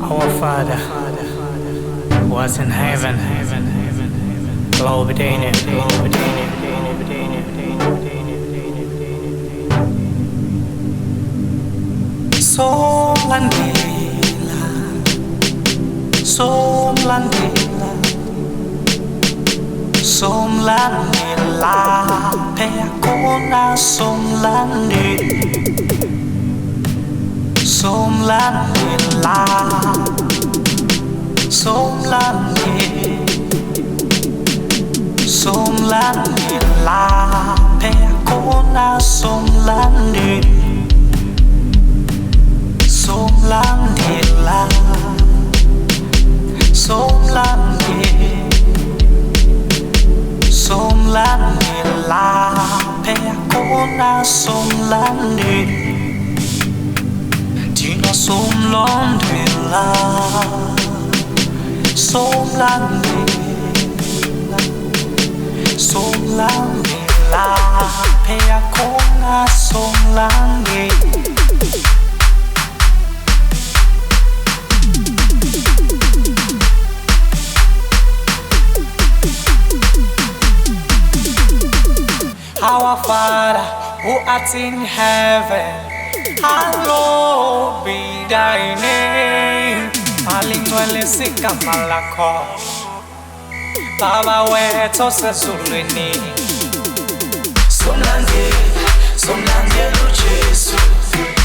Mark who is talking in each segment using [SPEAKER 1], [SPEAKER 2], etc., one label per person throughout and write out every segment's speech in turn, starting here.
[SPEAKER 1] Our Father, who art in heaven, hallowed be thy name. Somlandela, Somlandela, Somlandela, Peacona, Somlandela, Somlandela, Somlandela, Somlandela, Peacona, Somlandela. Somlandela, Somlandela, Somlandela, Peacona, Somlandela, Tina Somlandela, Somlandela, Somlandela, Peacona, Somlandela. Our Father, who art in heaven, hallowed be thy name. Malingwele sikamalako, Baba wetu sezulwini.
[SPEAKER 2] Somlandela, Somlandela Ujesu,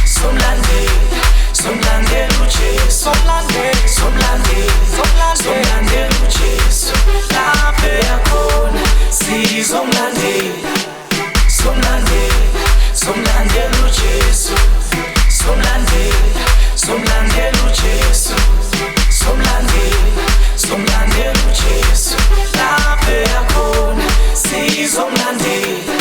[SPEAKER 2] Somlandela, Somlandela Ujesu,
[SPEAKER 1] Somlandela,
[SPEAKER 2] Somlandela, Somlandela Ujesu. Lapha yakhona sizomlandela. Somlandela, Somlandela Ujesu, Somlandela, Somlandela Ujesu, Somlandela, Somlandela Ujesu. Lapha yakhona sizomlandela.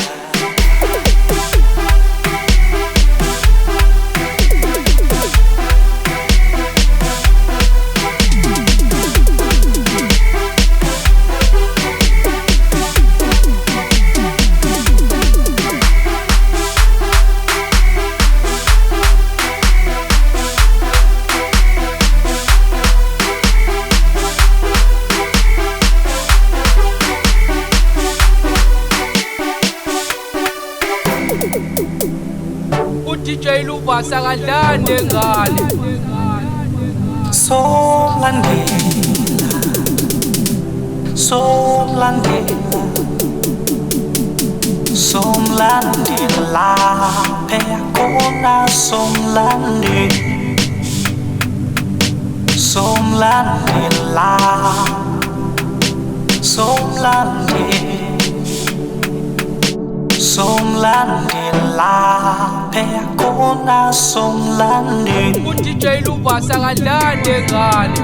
[SPEAKER 3] DJ Luvas akadlane ngale.
[SPEAKER 1] Somlandela, Somlandela, Somlandela, Peacona, Somlandela, Somlandela, Somlandela, Somlandela, Peacona, Somlandela.
[SPEAKER 3] DJ Luvas akadlane ngale.